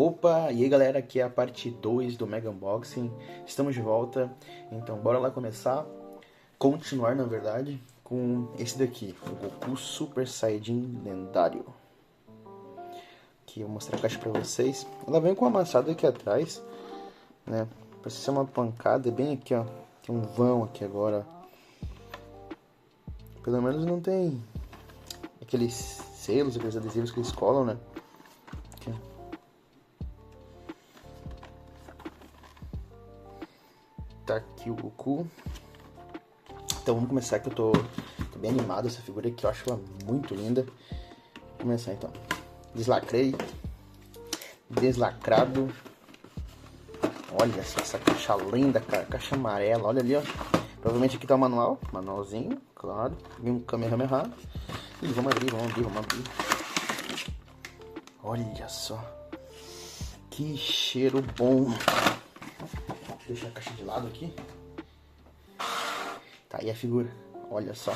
Opa, e aí galera, aqui é a parte 2 do Mega Unboxing, estamos de volta, então bora lá continuar na verdade, com esse daqui, o Goku Super Saiyajin Lendário. Aqui eu vou mostrar a caixa pra vocês, ela vem com uma amassada aqui atrás, né, parece ser uma pancada bem aqui ó, tem um vão aqui agora, pelo menos não tem aqueles selos, aqueles adesivos que eles colam, né. Aqui. Tá aqui o Goku. Então vamos começar, que eu tô bem animado. Essa figura aqui eu acho ela muito linda. Vamos começar então. Deslacrei. Deslacrado. Olha só essa caixa linda, cara. Caixa amarela. Olha ali, ó. Provavelmente aqui tá o manual. Manualzinho, claro. Vem um Kamehameha. E vamos abrir. Olha só. Que cheiro bom. Deixa a caixa de lado aqui. Tá aí a figura, olha só.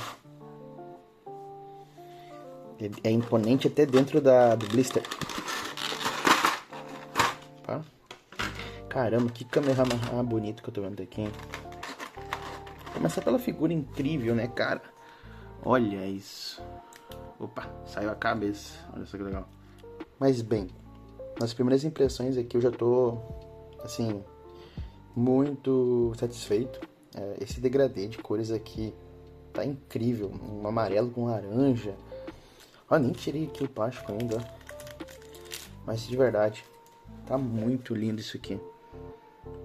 É imponente até dentro do blister. Tá? Caramba, que Kamehameha bonito que eu tô vendo aqui, hein? Começar pela figura incrível, né, cara? Olha isso. Opa, saiu a cabeça. Olha só que legal. Mas bem, nas primeiras impressões aqui eu já tô, assim, muito satisfeito. Esse degradê de cores aqui tá incrível. Um amarelo com laranja. Ó, nem tirei aqui o plástico ainda. Mas de verdade, tá muito lindo isso aqui.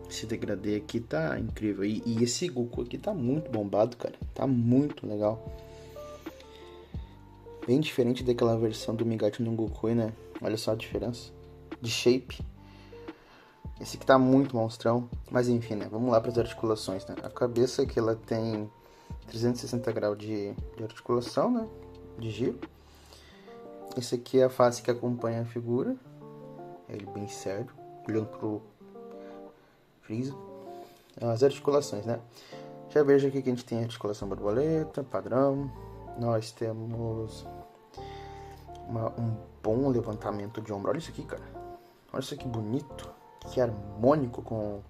Esse degradê aqui tá incrível. E esse Goku aqui tá muito bombado, cara. Tá muito legal. Bem diferente daquela versão do Migato no Goku, né? Olha só a diferença de shape. Esse aqui tá muito monstrão, mas enfim, né? Vamos lá para as articulações, né? A cabeça aqui ela tem 360 graus de articulação, né? De giro. Esse aqui é a face que acompanha a figura. Ele bem sério, olhando pro Freeza. As articulações, né? Já vejo aqui que a gente tem articulação borboleta, padrão. Nós temos um bom levantamento de ombro. Olha isso aqui, cara. Olha isso aqui bonito. Que harmônico com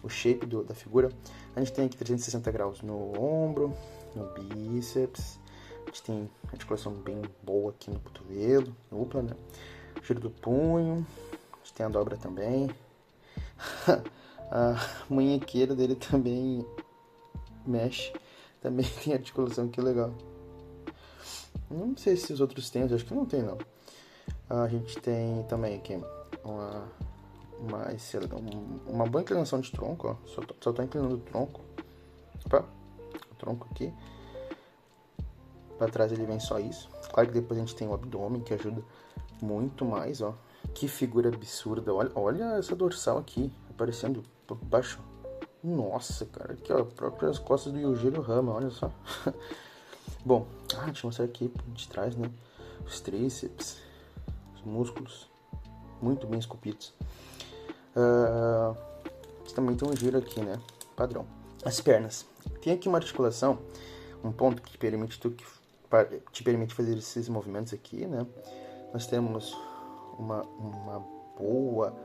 o shape da figura. A gente tem aqui 360 graus no ombro, no bíceps. A gente tem articulação bem boa aqui no cotovelo, dupla, né? Giro do punho. A gente tem a dobra também. A munhequeira dele também mexe. Também tem articulação, que legal. Não sei se os outros têm, acho que não tem não. A gente tem também aqui uma boa inclinação de tronco, ó. Só tô inclinando o tronco. Opa, o tronco aqui. Pra trás ele vem só isso. Claro que depois a gente tem o abdômen, que ajuda muito mais, ó. Que figura absurda. Olha essa dorsal aqui, aparecendo por baixo. Nossa, cara. Aqui, ó, próprias costas do Yujiro Hama, olha só. Bom, deixa eu mostrar aqui de trás, né? Os tríceps, os músculos, muito bem esculpidos. Também tem um giro aqui, né? Padrão. As pernas. Tem aqui uma articulação, um ponto que te permite fazer esses movimentos aqui, né? Nós temos uma boa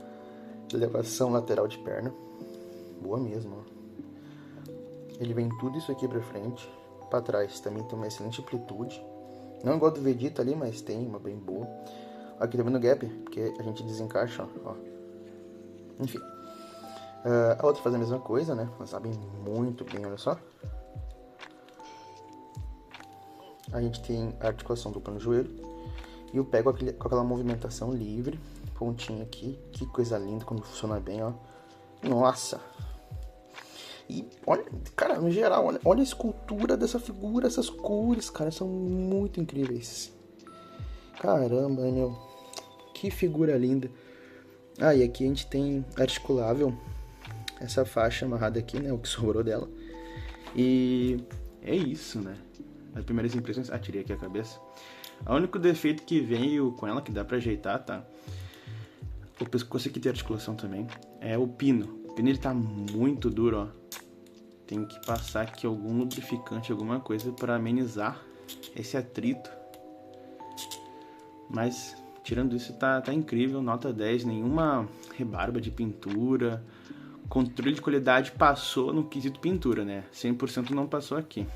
elevação lateral de perna. Boa mesmo, ó. Ele vem tudo isso aqui pra frente. Pra trás também tem uma excelente amplitude. Não igual do Vegeta ali, mas tem uma bem boa. Aqui também no gap, porque a gente desencaixa, ó. Enfim. A outra faz a mesma coisa, né? Elas sabem muito bem, olha só. A gente tem a articulação dupla no joelho. E eu pego com aquela movimentação livre. Pontinha aqui. Que coisa linda quando funciona bem, ó. Nossa! E olha, cara, no geral, olha a escultura dessa figura, essas cores, cara, são muito incríveis. Caramba, meu. Que figura linda. E aqui a gente tem articulável. Essa faixa amarrada aqui, né? O que sobrou dela. E é isso, né? As primeiras impressões... tirei aqui a cabeça. O único defeito que veio com ela, que dá pra ajeitar, tá? O pescoço aqui tem articulação também. É o pino. O pino, ele tá muito duro, ó. Tem que passar aqui algum lubrificante, alguma coisa pra amenizar esse atrito. Mas tirando isso, tá incrível, nota 10, nenhuma rebarba de pintura. Controle de qualidade passou no quesito pintura, né? 100% não passou aqui.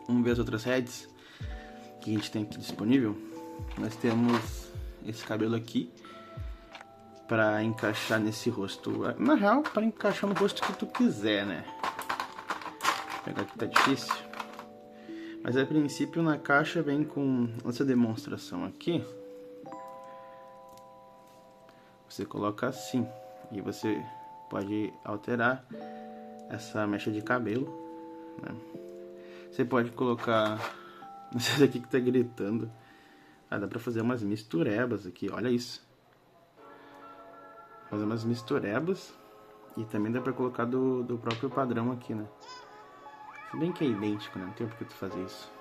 Vamos ver as outras heads que a gente tem aqui disponível. Nós temos esse cabelo aqui para encaixar nesse rosto. Na real, para encaixar no rosto que tu quiser, né? Vou pegar aqui, tá difícil. Mas a princípio na caixa vem com essa demonstração aqui. Você coloca assim e você pode alterar essa mecha de cabelo, né? Você pode colocar... Não sei se aqui que tá gritando. Dá pra fazer umas misturebas aqui, olha isso. Fazer umas misturebas. E também dá pra colocar do próprio padrão aqui, né? Se bem que é idêntico, né? Não tem por que tu fazer isso.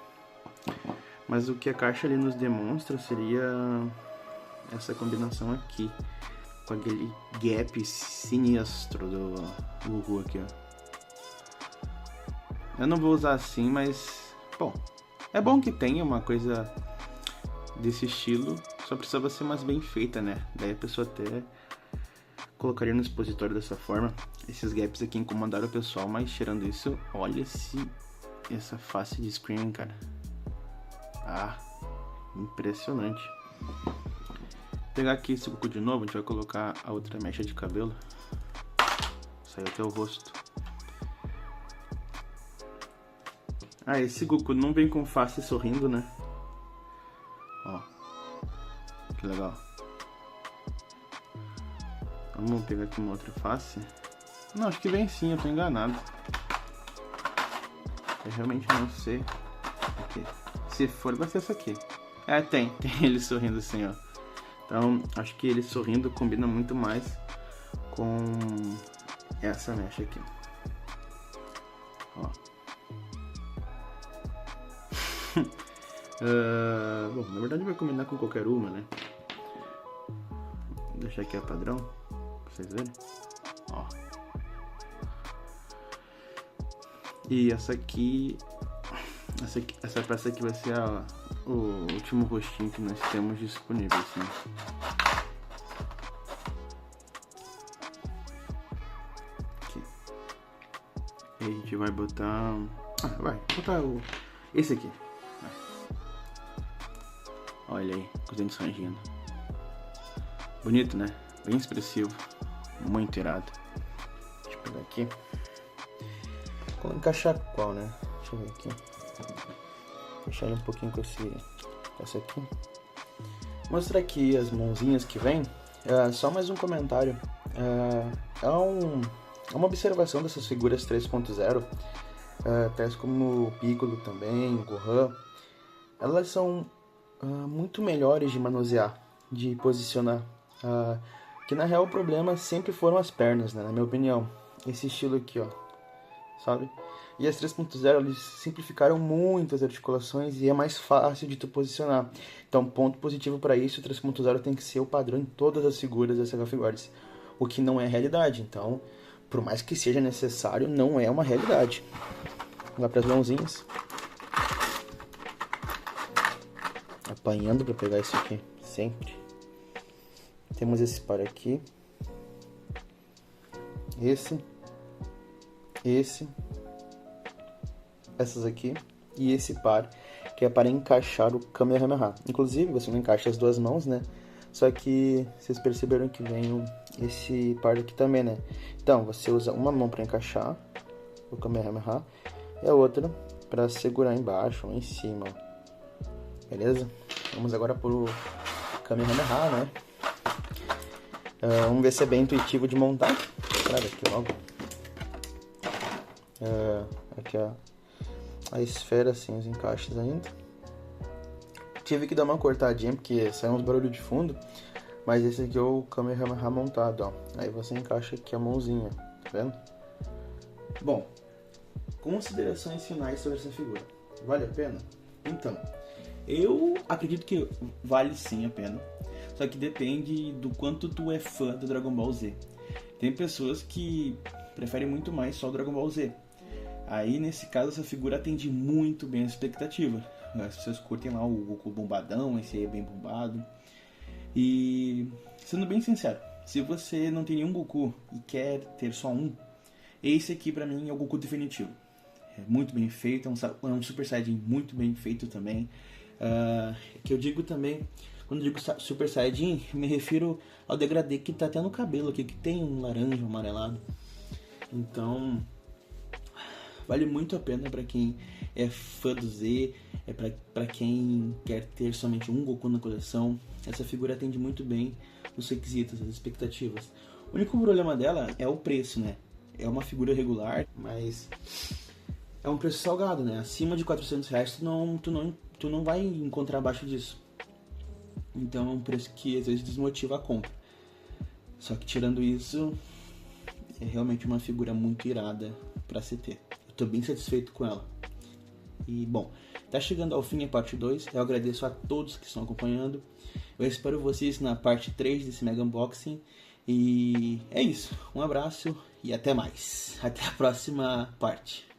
Mas o que a caixa ali nos demonstra seria essa combinação aqui. Com aquele gap sinistro do Uhu aqui, ó. Eu não vou usar assim, mas... Bom, é bom que tenha uma coisa desse estilo. Só precisava ser mais bem feita, né? Daí a pessoa até colocaria no expositório dessa forma. Esses gaps aqui incomodaram o pessoal, mas tirando isso, olha essa face de Scream, cara. Ah, impressionante. Vou pegar aqui esse Goku de novo, a gente vai colocar a outra mecha de cabelo. Saiu até o rosto. Ah, esse Goku não vem com face sorrindo, né? Ó, que legal. Vamos pegar aqui uma outra face. Não, acho que vem sim, eu tô enganado. Eu realmente não sei. Aqui. Se for, vai ser essa aqui. É, tem ele sorrindo assim, ó. Então, acho que ele sorrindo combina muito mais com essa mecha aqui. Ó. Bom, na verdade vai combinar com qualquer uma, né? Vou deixar aqui a padrão, pra vocês verem. Ó. E essa aqui... Essa peça aqui vai ser o último rostinho que nós temos disponível, assim. Aqui. E a gente vai botar... vai botar esse aqui. Vai. Olha aí, com os dentes rangindo. Bonito, né? Bem expressivo. Muito irado. Deixa eu pegar aqui. Vou encaixar qual, né? Deixa eu ver aqui. Deixar ele um pouquinho com essa aqui. Mostrar aqui as mãozinhas que vem. Só mais um comentário. É uma observação dessas figuras 3.0. Tais como o Piccolo também, o Gohan. Elas são muito melhores de manusear, de posicionar. Que na real o problema sempre foram as pernas, né? Na minha opinião. Esse estilo aqui, ó. Sabe? E as 3.0 eles simplificaram muito as articulações e é mais fácil de tu posicionar. Então, ponto positivo para isso, o 3.0 tem que ser o padrão em todas as figuras das Sega Figuarts, o que não é realidade. Então, por mais que seja necessário, não é uma realidade. Vamos lá para as mãozinhas. Apanhando para pegar isso aqui, sempre. Temos esse par aqui. Esse. Essas aqui e esse par, que é para encaixar o Kamehameha. Inclusive, você não encaixa as duas mãos, né? Só que vocês perceberam que vem esse par aqui também, né? Então, você usa uma mão para encaixar o Kamehameha e a outra para segurar embaixo ou em cima. Beleza? Vamos agora pro Kamehameha, né? Vamos ver se é bem intuitivo de montar. Claro, aqui logo. Aqui a esfera, assim, os encaixes ainda. Tive que dar uma cortadinha porque saiu uns barulhos de fundo. Mas esse aqui é o Kamehameha montado, ó. Aí você encaixa aqui a mãozinha, tá vendo? Bom, considerações finais sobre essa figura. Vale a pena? Então, eu acredito que vale sim a pena. Só que depende do quanto tu é fã do Dragon Ball Z. Tem pessoas que preferem muito mais só o Dragon Ball Z. Aí, nesse caso, essa figura atende muito bem a expectativa. As pessoas curtem lá o Goku bombadão, esse aí é bem bombado. E, sendo bem sincero, se você não tem nenhum Goku e quer ter só um, esse aqui pra mim é o Goku definitivo. É muito bem feito, é um Super Saiyajin muito bem feito também. Que eu digo também, quando eu digo Super Saiyajin, me refiro ao degradê que tá até no cabelo aqui, que tem um laranja amarelado. Então, vale muito a pena pra quem é fã do Z, pra quem quer ter somente um Goku na coleção. Essa figura atende muito bem os requisitos, as expectativas. O único problema dela é o preço, né? É uma figura regular, mas é um preço salgado, né? Acima de R$400 tu não vai encontrar abaixo disso. Então é um preço que às vezes desmotiva a compra. Só que tirando isso, é realmente uma figura muito irada pra se ter. Eu tô bem satisfeito com ela. E bom, tá chegando ao fim a parte 2. Eu agradeço a todos que estão acompanhando. Eu espero vocês na parte 3 desse mega unboxing. E é isso. Um abraço e até mais. Até a próxima parte.